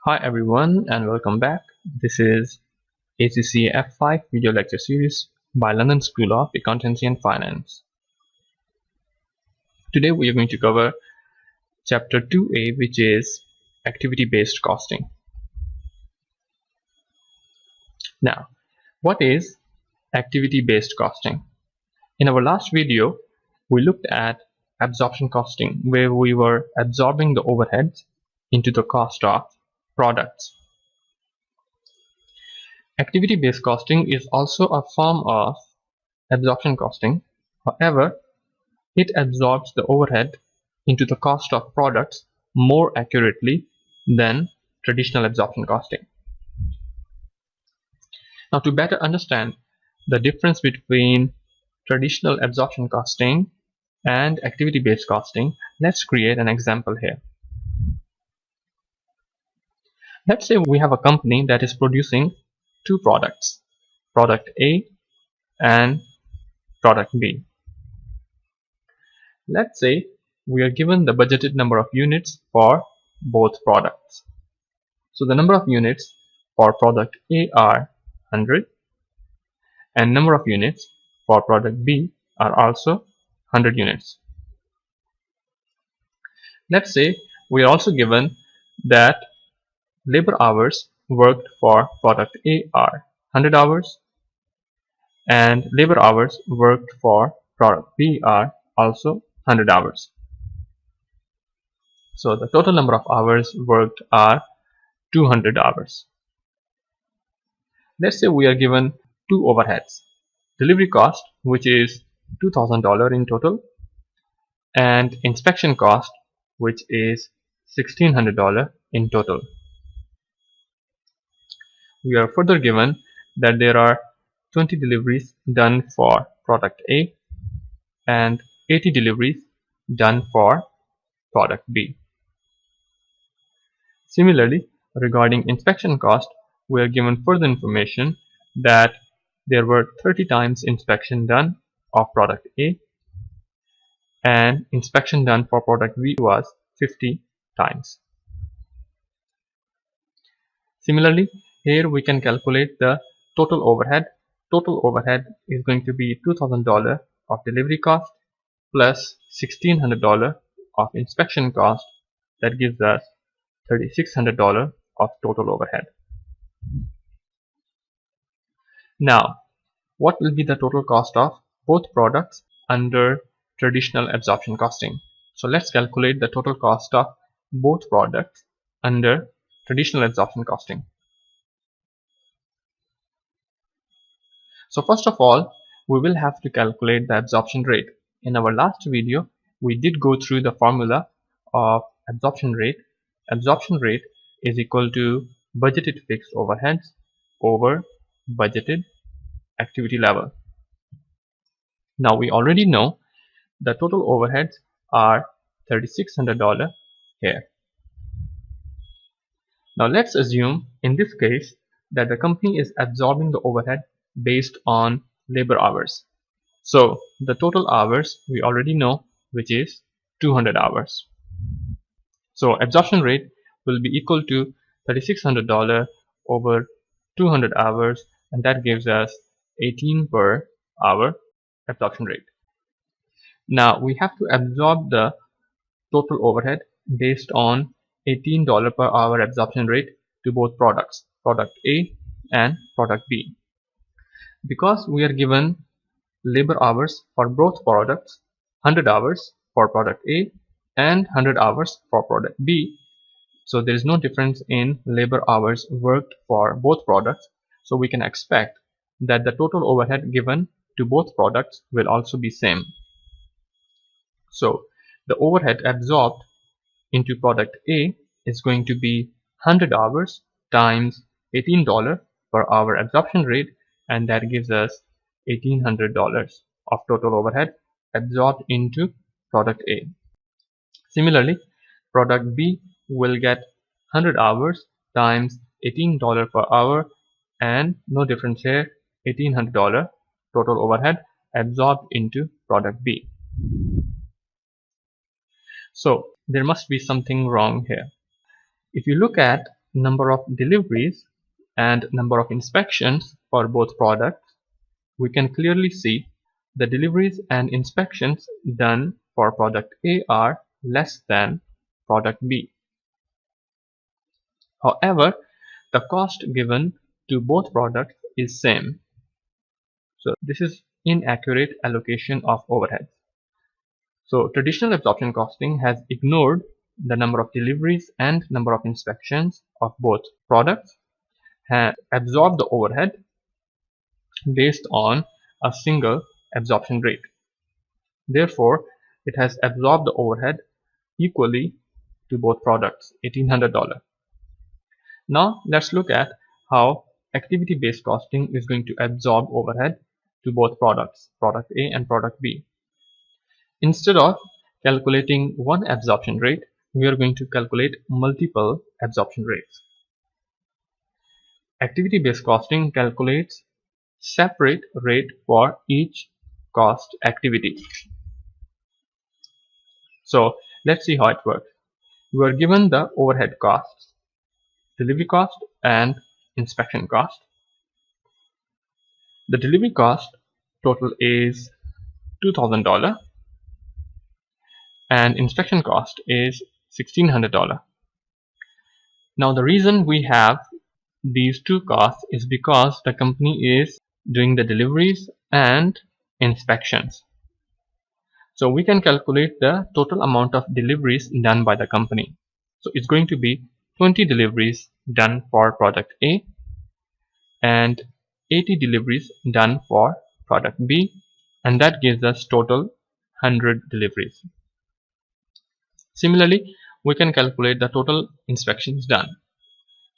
Hi everyone and welcome back. This is ACCA F5 video lecture series by London School of Accountancy and Finance. Today we are going to cover chapter 2A, which is activity-based costing. Now, what is activity-based costing? In our last video, we looked at absorption costing, where we were absorbing the overheads into the cost of products. Activity-based costing is also a form of absorption costing. However, it absorbs the overhead into the cost of products more accurately than traditional absorption costing. Now, to better understand the difference between traditional absorption costing and activity-based costing, let's create an example here. Let's say we have a company that is producing two products, product A and product B. Let's say we are given the budgeted number of units for both products. So the number of units for product A are 100 and number of units for product B are also 100 units. Let's say we are also given that labor hours worked for product A are 100 hours and labor hours worked for product B are also 100 hours. So the total number of hours worked are 200 hours. Let's say we are given two overheads, delivery cost, which is $2,000 in total, and inspection cost, which is $1,600 in total. We are further given that there are 20 deliveries done for product A and 80 deliveries done for product B. Similarly, regarding inspection cost, we are given further information that there were 30 times inspection done of product A and inspection done for product B was 50 times. Similarly, here we can calculate the total overhead. Total overhead is going to be $2,000 of delivery cost plus $1,600 of inspection cost. That gives us $3,600 of total overhead. Now, what will be the total cost of both products under traditional absorption costing? So let's calculate the total cost of both products under traditional absorption costing. So first of all, we will have to calculate the absorption rate. In our last video, we did go through the formula of absorption rate. Absorption rate is equal to budgeted fixed overheads over budgeted activity level. Now we already know the total overheads are $3,600 here. Now let's assume in this case that the company is absorbing the overhead based on labor hours. So the total hours we already know, which is 200 hours. So absorption rate will be equal to $3,600 over 200 hours, and that gives us 18 per hour absorption rate. Now we have to absorb the total overhead based on $18 per hour absorption rate to both products, product A and product B. Because we are given labor hours for both products, 100 hours for product A and 100 hours for product B, so there is no difference in labor hours worked for both products, so we can expect that the total overhead given to both products will also be same. So the overhead absorbed into product A is going to be 100 hours times $18 per hour absorption rate, and that gives us $1,800 of total overhead absorbed into product A. Similarly, product B will get 100 hours times $18 per hour, and no difference here, $1,800 total overhead absorbed into product B. So there must be something wrong here. If you look at number of deliveries and number of inspections for both products, we can clearly see the deliveries and inspections done for product A are less than product B. However, the cost given to both products is same. So this is inaccurate allocation of overheads. So traditional absorption costing has ignored the number of deliveries and number of inspections of both products, and absorbed the overhead based on a single absorption rate. Therefore, it has absorbed the overhead equally to both products, $1,800. Now let's look at how activity-based costing is going to absorb overhead to both products, product A and product B. Instead of calculating one absorption rate, we are going to calculate multiple absorption rates. Activity-based costing calculates separate rate for each cost activity. So let's see how it works. We are given the overhead costs, delivery cost and inspection cost. The delivery cost total is $2,000 and inspection cost is $1,600. Now the reason we have these two costs is because the company is doing the deliveries and inspections. So we can calculate the total amount of deliveries done by the company. So it's going to be 20 deliveries done for product A and 80 deliveries done for product B, and that gives us total 100 deliveries. Similarly, we can calculate the total inspections done.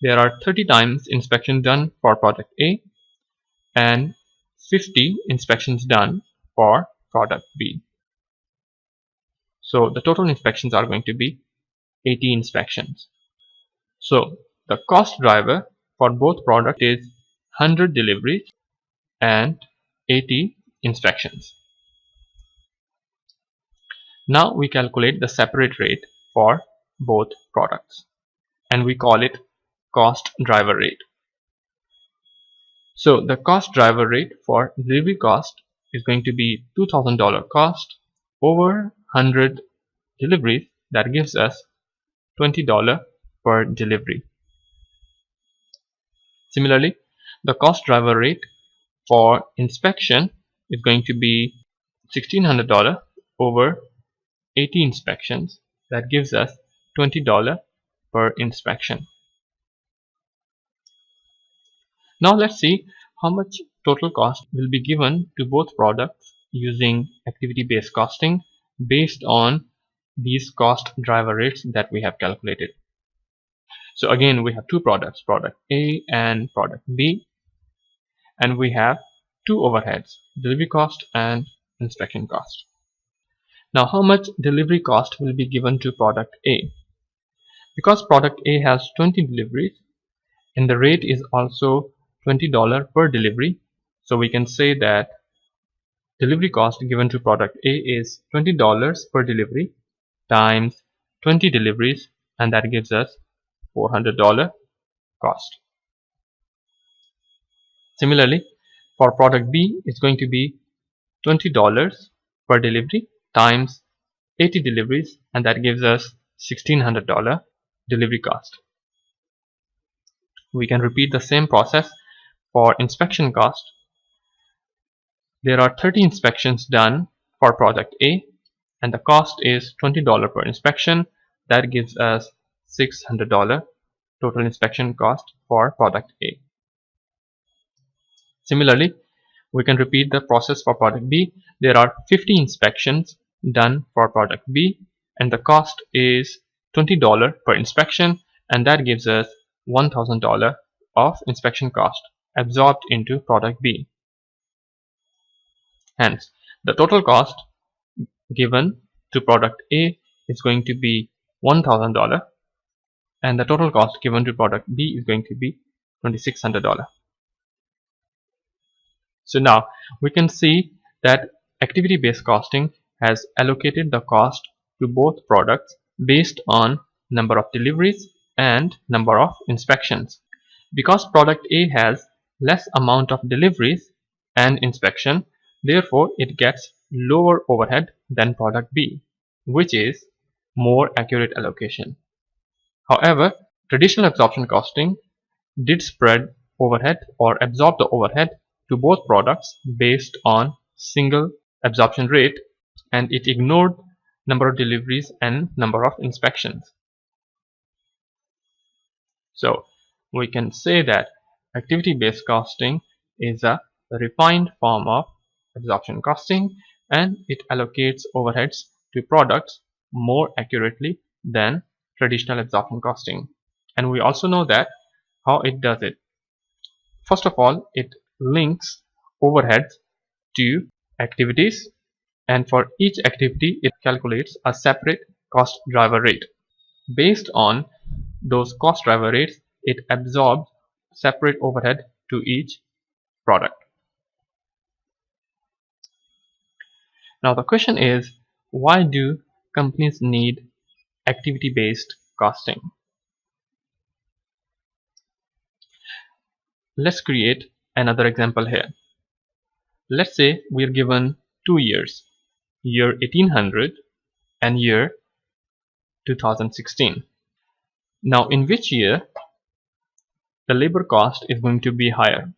There are 30 times inspection done for product A and 50 inspections done for product B. So the total inspections are going to be 80 inspections. So the cost driver for both products is 100 deliveries and 80 inspections. Now we calculate the separate rate for both products and we call it cost driver rate. So the cost driver rate for delivery cost is going to be $2,000 cost over 100 deliveries, that gives us $20 per delivery. Similarly, the cost driver rate for inspection is going to be $1,600 over 80 inspections, that gives us $20 per inspection. Now let's see how much total cost will be given to both products using activity-based costing based on these cost driver rates that we have calculated. So again, we have two products, product A and product B, and we have two overheads, delivery cost and inspection cost. Now how much delivery cost will be given to product A? Because product A has 20 deliveries and the rate is also $20 per delivery, so we can say that delivery cost given to product A is $20 per delivery times 20 deliveries, and that gives us $400 cost. Similarly, for product B, it's going to be $20 per delivery times 80 deliveries, and that gives us $1,600 delivery cost. We can repeat the same process for inspection cost. There are 30 inspections done for product A and the cost is $20 per inspection, that gives us $600 total inspection cost for product A. Similarly, we can repeat the process for product B. There are 50 inspections done for product B and the cost is $20 per inspection, and that gives us $1,000 of inspection cost absorbed into product B. Hence, the total cost given to product A is going to be $1,000 and the total cost given to product B is going to be $2,600. So now we can see that activity-based costing has allocated the cost to both products based on number of deliveries and number of inspections. Because product A has less amount of deliveries and inspection, therefore it gets lower overhead than product B, which is more accurate allocation. However, traditional absorption costing did spread overhead or absorb the overhead to both products based on single absorption rate, and it ignored number of deliveries and number of inspections. So we can say that activity-based costing is a refined form of absorption costing, and it allocates overheads to products more accurately than traditional absorption costing. And we also know that how it does it. First of all, it links overheads to activities, and for each activity it calculates a separate cost driver rate. Based on those cost driver rates, it absorbs separate overhead to each product. Now the question is, why do companies need activity-based costing? Let's create another example here. Let's say we are given 2 years, year 1800 and year 2016. Now in which year the labor cost is going to be higher?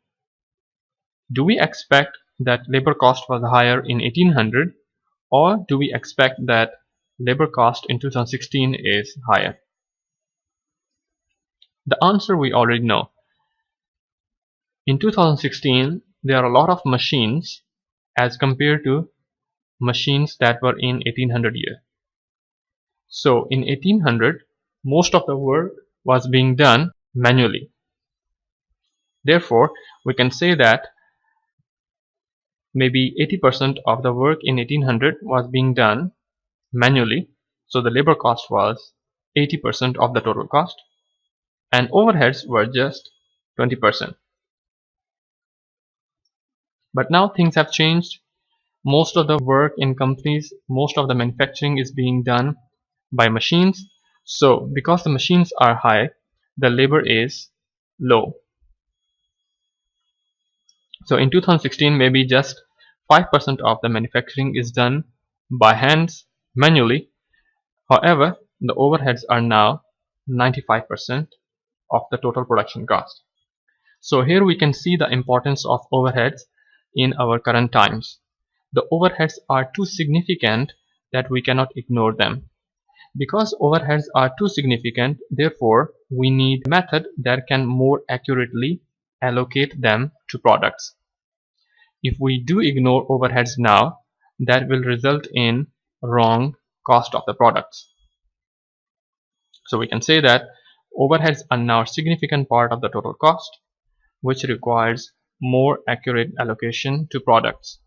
Do we expect that labor cost was higher in 1800, or do we expect that labor cost in 2016 is higher? The answer we already know. In 2016, there are a lot of machines as compared to machines that were in 1800 year. So in 1800, most of the work was being done manually. Therefore, we can say that maybe 80% of the work in 1800 was being done manually. So the labor cost was 80% of the total cost, and overheads were just 20%. But now things have changed. Most of the work in companies, most of the manufacturing is being done by machines. So because the machines are high, the labor is low. So in 2016, maybe just 5% of the manufacturing is done by hands manually. However, the overheads are now 95% of the total production cost. So here we can see the importance of overheads in our current times. The overheads are too significant that we cannot ignore them. Because overheads are too significant, therefore we need a method that can more accurately allocate them to products. If we do ignore overheads now, that will result in wrong cost of the products. So we can say that overheads are now a significant part of the total cost, which requires more accurate allocation to products.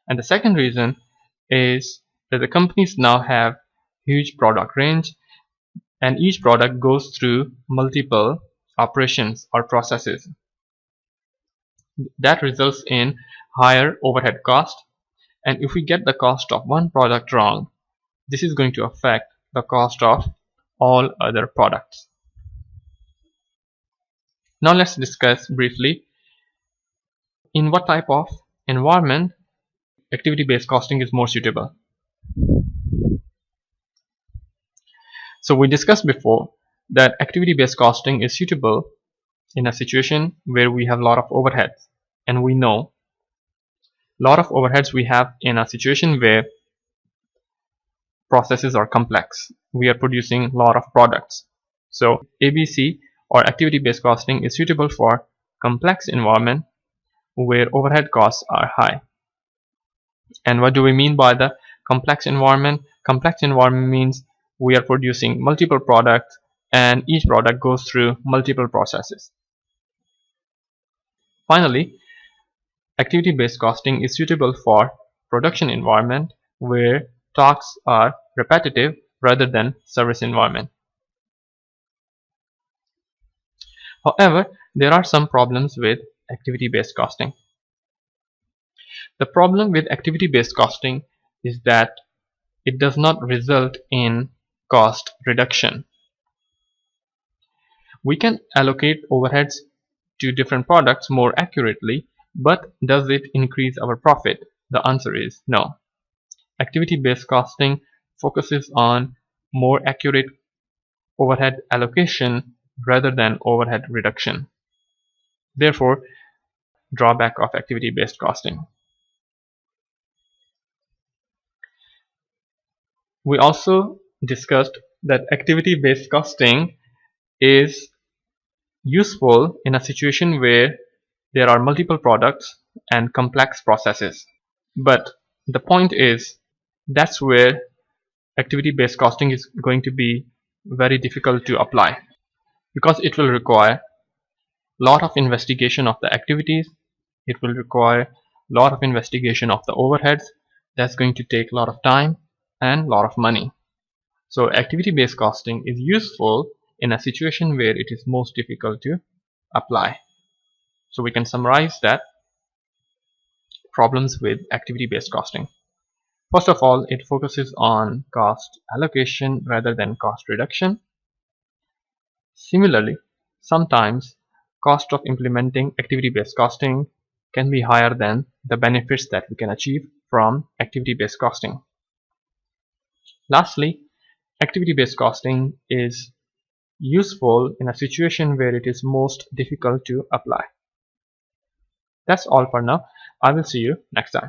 And the second reason is that the companies now have huge product range, and each product goes through multiple operations or processes. That results in higher overhead cost, and if we get the cost of one product wrong, this is going to affect the cost of all other products. Now let's discuss briefly in what type of environment activity-based costing is more suitable. So we discussed before that activity-based costing is suitable in a situation where we have a lot of overheads, and we know a lot of overheads we have in a situation where processes are complex. We are producing a lot of products. So ABC or activity-based costing is suitable for complex environment where overhead costs are high. And what do we mean by the complex environment? Complex environment means we are producing multiple products and each product goes through multiple processes. Finally, activity-based costing is suitable for production environment where tasks are repetitive rather than service environment. However, there are some problems with activity-based costing. The problem with activity-based costing is that it does not result in cost reduction. We can allocate overheads to different products more accurately, but does it increase our profit? The answer is no. Activity-based costing focuses on more accurate overhead allocation rather than overhead reduction. Therefore, drawback of activity-based costing. We also discussed that activity-based costing is useful in a situation where there are multiple products and complex processes. But the point is, that's where activity-based costing is going to be very difficult to apply, because it will require a lot of investigation of the activities, it will require a lot of investigation of the overheads. That's going to take a lot of time and a lot of money. So activity-based costing is useful in a situation where it is most difficult to apply. So we can summarize that problems with activity-based costing. First of all, it focuses on cost allocation rather than cost reduction. Similarly, sometimes cost of implementing activity-based costing can be higher than the benefits that we can achieve from activity-based costing. Lastly, activity-based costing is useful in a situation where it is most difficult to apply. That's all for now. I will see you next time.